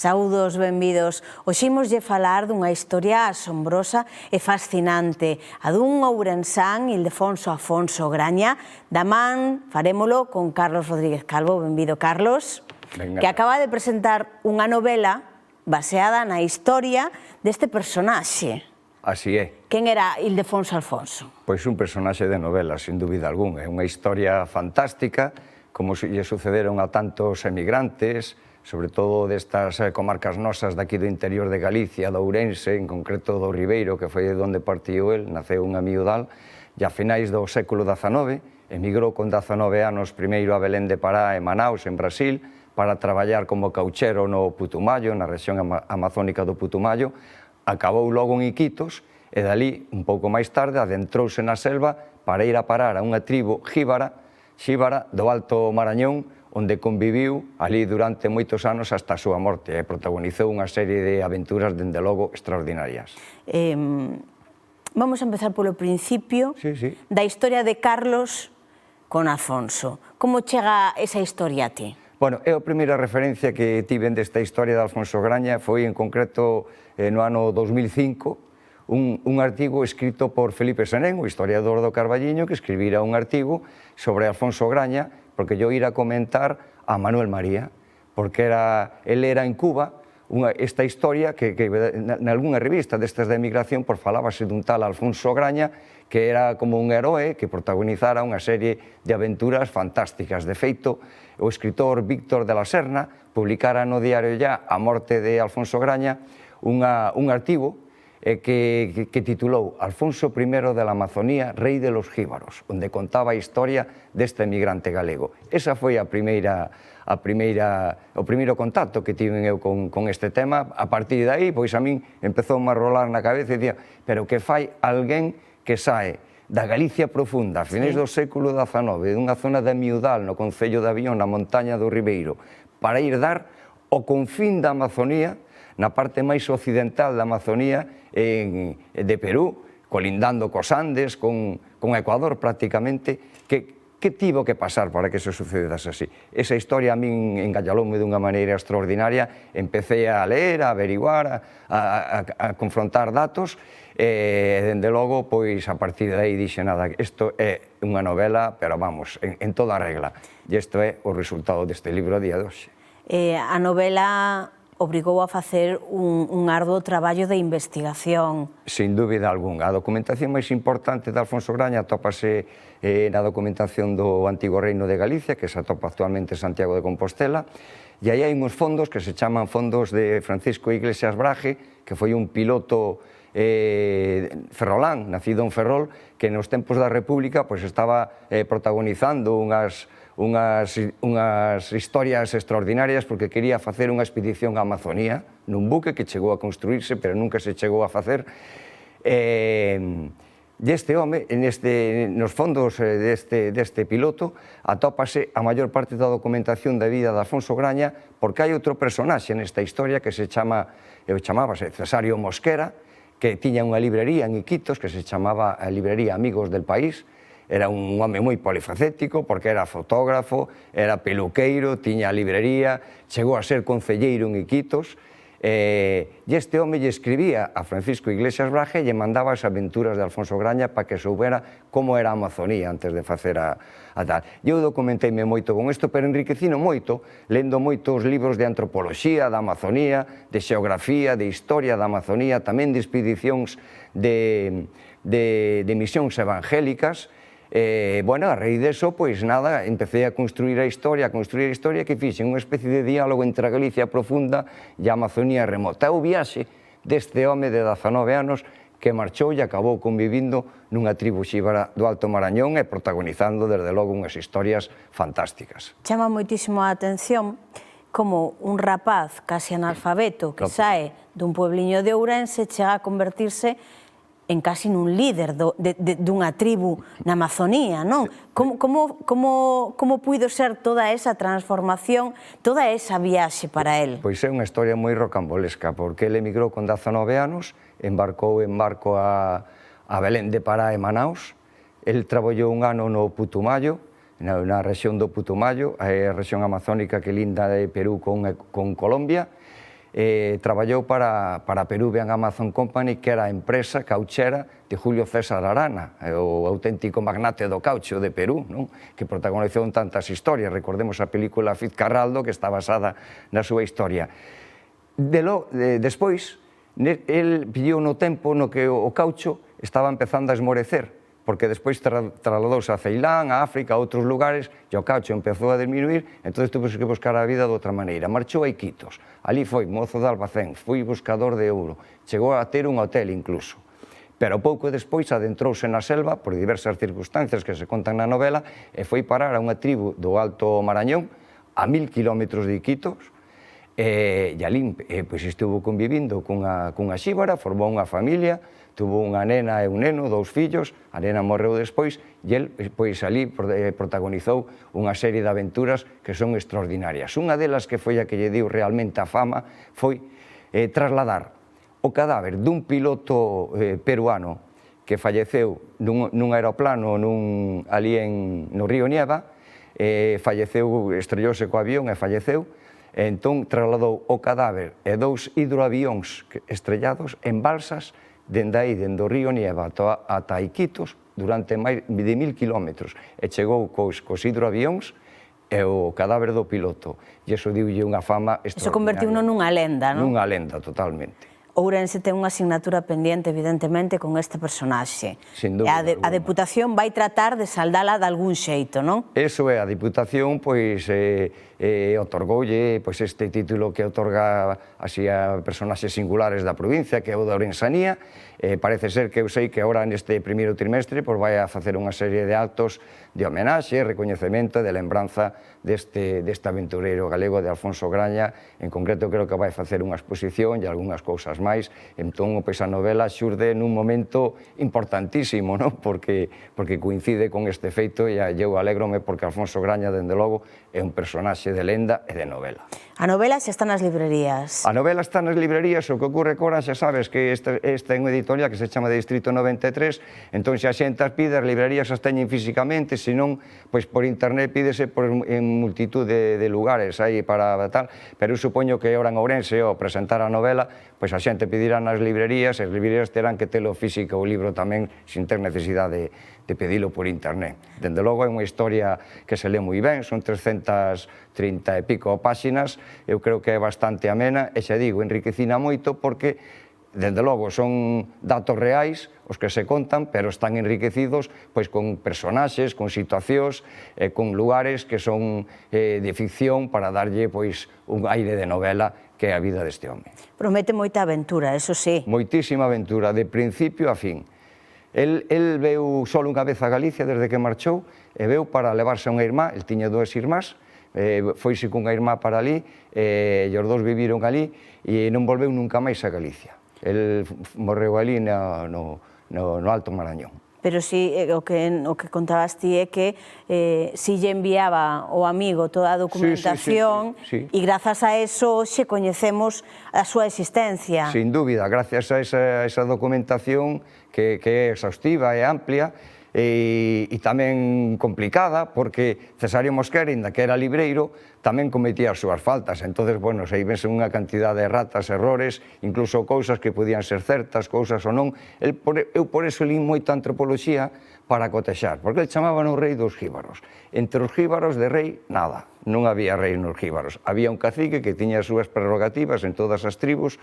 Saúdos, benvidos. Hoxe imoslle falar dunha historia asombrosa e fascinante, a dun ourensán, Ildefonso Afonso Graña. Da man farémolo con Carlos Rodríguez Calvo. Benvido, Carlos. Venga. Que acaba de presentar unha novela baseada na historia deste personaxe. Así é. Quen era Ildefonso Afonso? Pois un personaxe de novela, sin dúbida algún. É unha historia fantástica, como lle sucederon a tantos emigrantes, sobre todo destas comarcas nosas daqui do interior de Galicia, do Ourense, en concreto do Ribeiro, que foi de onde partiu el, naceu unha miudal, e a finais do século XIX, emigrou con 19 anos primeiro a Belén de Pará e Manaus, en Brasil, para traballar como cauchero no Putumayo, na rexión amazónica do Putumayo, acabou logo en Iquitos, e dali, un pouco máis tarde, adentrouse na selva para ir a parar a unha tribo xíbara do Alto Marañón, onde conviviu ali durante moitos anos hasta a súa morte e protagonizou unha serie de aventuras, dende logo, extraordinarias. Vamos a empezar polo principio da historia de Carlos con Afonso. Como chega esa historia a ti? Bueno, a primeira referencia que tiven desta historia de Alfonso Graña foi, en concreto, no ano 2005, un artigo escrito por Felipe Senén, o historiador do Carballiño, que escribira un artigo sobre Alfonso Graña, porque yo ira a comentar a Manuel María, porque él era en Cuba, esta historia que nalgúnha revista destas de emigración falábase dun tal Alfonso Graña, que era como un heroe que protagonizara unha serie de aventuras fantásticas. De feito, o escritor Víctor de la Serna publicara no diario Ya a morte de Alfonso Graña un artigo que titulou Alfonso I de la Amazonía, rei de los jíbaros, onde contaba a historia deste emigrante galego. Esa foi o primeiro contacto que tiven eu con este tema. A partir de aí, pois a min empezou a rolar na cabeza e dicía, pero que fai alguén que sae da Galicia profunda, a finais do século XIX, dunha zona de miudal no concello de Avión, na montaña do Ribeiro, para ir dar ao confín da Amazonía, na parte máis occidental da Amazonía de Perú, colindando cos Andes, con Ecuador prácticamente, que tivo que pasar para que eso sucedase así. Esa historia a min engalláloume dunha maneira extraordinaria, empecé a ler, a averiguar, a confrontar datos, e, dende logo, pois, a partir de aí dixe nada, isto é unha novela, pero vamos, en toda regla, e isto é o resultado deste libro a día de hoxe. A novela obrigou a facer un arduo traballo de investigación. Sin dúbida algunha. A documentación máis importante de Alfonso Graña atópase na documentación do Antigo Reino de Galicia, que se atopa actualmente en Santiago de Compostela, e aí hai uns fondos que se chaman fondos de Francisco Iglesias Braje, que foi un piloto ferrolán, nacido en Ferrol, que nos tempos da República estaba protagonizando unhas historias extraordinarias, porque quería facer unha expedición á Amazonía nun buque que chegou a construirse, pero nunca se chegou a facer. E este home, nos fondos deste piloto, atópase a maior parte da documentación da vida de Alfonso Graña, porque hai outro personaxe nesta historia que chamábase Cesario Mosquera, que tiña unha librería en Iquitos que se chamaba a librería Amigos del País. Era un home moi polifacético, porque era fotógrafo, era peluqueiro, tiña a librería, chegou a ser concelleiro en Iquitos, e este home lle escribía a Francisco Iglesias Braje e lle mandaba as aventuras de Alfonso Graña para que soubera como era a Amazonía antes de facer a tal. Eu documenteime moito con isto, pero enriquecino moito, lendo moitos libros de antropoloxía da Amazonía, de xeografía, de historia da Amazonía, tamén de expedicións de misións evangélicas. Bueno, a raíz deso, pois nada, empecé a construir a historia, que fixen unha especie de diálogo entre a Galicia profunda e a Amazonía remota. O viaxe deste home de 19 anos que marchou e acabou convivindo nunha tribu xíbara do Alto Marañón e protagonizando, desde logo, unhas historias fantásticas. Chama moitísimo a atención como un rapaz casi analfabeto que sae dun puebliño de Ourense chega a convertirse en casi nun líder dunha tribu na Amazonía, non? Como puido ser toda esa transformación, toda esa viaxe para el? Pois é unha historia moi rocambolesca, porque ele emigrou con 19 anos, embarcou en barco a Belén de Pará e Manaus, el traballou un ano no Putumayo, na rexión do Putumayo, a rexión amazónica que linda de Perú con Colombia, traballou para Peruvian Amazon Company, que era a empresa cauchera de Julio César Arana, o auténtico magnate do caucho de Perú, non? Que protagonizou tantas historias. Recordemos a película Fitzcarraldo, que está basada na súa historia. Despois, el pillou no tempo no que o caucho estaba empezando a esmorecer, porque despois trasladouse a Ceilán, a África, a outros lugares, e o caucho empezou a disminuir, entón tuvo que buscar a vida de outra maneira. Marchou a Iquitos, ali foi mozo de Albacén, foi buscador de ouro, chegou a ter un hotel incluso. Pero pouco despois adentrouse na selva, por diversas circunstancias que se contan na novela, e foi parar a unha tribu do Alto Marañón, a 1000 kilómetros de Iquitos, e ali estuvo convivindo cunha xíbara, formou unha familia, tuvo unha nena e un neno, 2 fillos, a nena morreu despois, e el ali protagonizou unha serie de aventuras que son extraordinarias. Unha delas, que foi a que lle deu realmente a fama, foi trasladar o cadáver dun piloto peruano que falleceu nun aeroplano ali no río Nieva, estrellóuse co avión e falleceu, entón trasladou o cadáver e 2 hidroavións estrellados en balsas dende aí, dende o río Nieva ata Iquitos, durante máis de 1000 kilómetros, e chegou cos hidroavións e o cadáver do piloto, e iso diulle unha fama extraordinaria. Iso convertiu-no nunha lenda, non? Nunha lenda, totalmente. Ourense ten unha asignatura pendiente, evidentemente, con este personaxe. Sin dúbida alguna. A Deputación vai tratar de saldala de algún xeito, non? Eso é, a Deputación otorgoulle este título que otorga así a personaxes singulares da provincia, que é o da Ourensanía. Parece ser que eu sei que agora neste primeiro trimestre vai a facer unha serie de actos de homenaxe, recoñecemento e de lembranza deste aventureiro galego de Alfonso Graña. En concreto, creo que vai facer unha exposición e algunhas cousas máis. Entón, a novela xurde nun momento importantísimo, porque coincide con este feito, e eu alégrome porque Alfonso Graña, dende logo, é un personaxe de lenda e de novela. A novela xa está nas librerías. A novela está nas librerías, o que ocurre agora, xa sabes que esta é unha editorial que se chama de Distrito 93, entón se a xente as pide, as librerías as teñen físicamente, senón, pois por internet pídese en multitud de lugares aí para tal, pero eu supoño que ahora en Ourense, ao presentar a novela, pois a xente pedirá nas librerías, e as librerías terán que telo físico o libro tamén, sin ter necesidade de pedilo por internet. Dende logo é unha historia que se lee moi ben, son 330 e pico páxinas, eu creo que é bastante amena, e xa digo, enriquecina moito porque, dende logo, son datos reais os que se contan, pero están enriquecidos con personaxes, con situacións, con lugares que son de ficción para darlle un aire de novela que é a vida deste home. Promete moita aventura, eso sí. Moitísima aventura, de principio a fin. El veu só unha vez a Galicia desde que marchou, e veu para levarse a unha irmá, el tiña 2 irmás, foise cunha irmá para ali, e os 2 viviron ali, e non volveu nunca máis a Galicia. El morreu ali no Alto Marañón. Pero si o que contabas ti é que si lle enviaba o amigo toda a documentación, e grazas a eso xe coñecemos a súa existencia. Sin dúbida, gracias a esa documentación que é exhaustiva e amplia, e tamén complicada, porque Cesario Mosquera, inda que era libreiro, tamén cometía as súas faltas. Entón, se ibense unha cantidad de erratas, errores, incluso cousas que podían ser certas, cousas ou non. Eu por eso li moita antropoloxía para cotexar, porque ele chamaban o rei dos jíbaros. Entre os jíbaros de rei, nada, non había rei nos jíbaros. Había un cacique que tiña as súas prerrogativas en todas as tribus,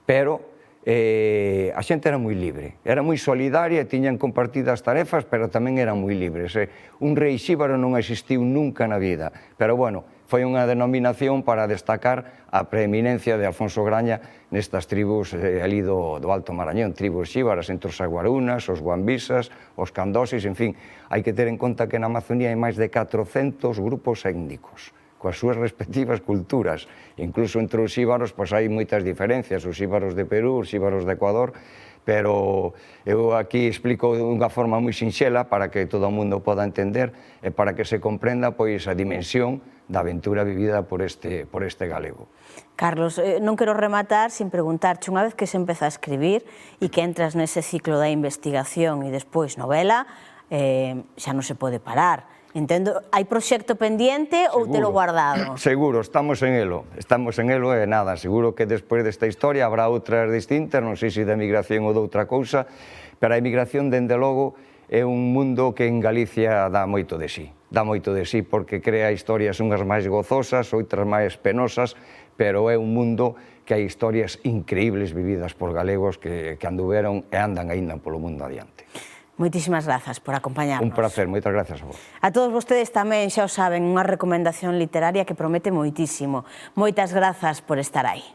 pero a xente era moi libre, era moi solidaria, tiñan compartidas tarefas, pero tamén eran moi libres. Un rei xíbaro non existiu nunca na vida, pero foi unha denominación para destacar a preeminencia de Alfonso Graña nestas tribus ali do Alto Marañón, tribus xíbaras, entre os aguarunas, os guambisas, os candosis, en fin, hai que ter en conta que na Amazonía hai máis de 400 grupos étnicos, coas súas respectivas culturas. Incluso entre os xíbaros hai moitas diferencias, os xíbaros de Perú, os xíbaros de Ecuador, pero eu aquí explico dunha forma moi sinxela para que todo o mundo poda entender e para que se comprenda a dimensión da aventura vivida por este galego. Carlos, non quero rematar sin preguntarche, unha vez que se empeza a escribir e que entras nese ciclo da investigación e despois novela, xa non se pode parar. Entendo, hai proxecto pendiente ou telo guardado? Seguro, estamos en elo e nada, seguro que despois desta historia habrá outras distintas, non sei se de emigración ou de outra cousa, pero a emigración, dende logo, é un mundo que en Galicia dá moito de sí, porque crea historias unhas máis gozosas, outras máis penosas, pero é un mundo que hai historias increíbles vividas por galegos que anduveron e andan aínda polo mundo adiante. Moitísimas grazas por acompañarnos. Un placer, moitas grazas a vos. A todos vostedes tamén, xa o saben, unha recomendación literaria que promete moitísimo. Moitas grazas por estar aí.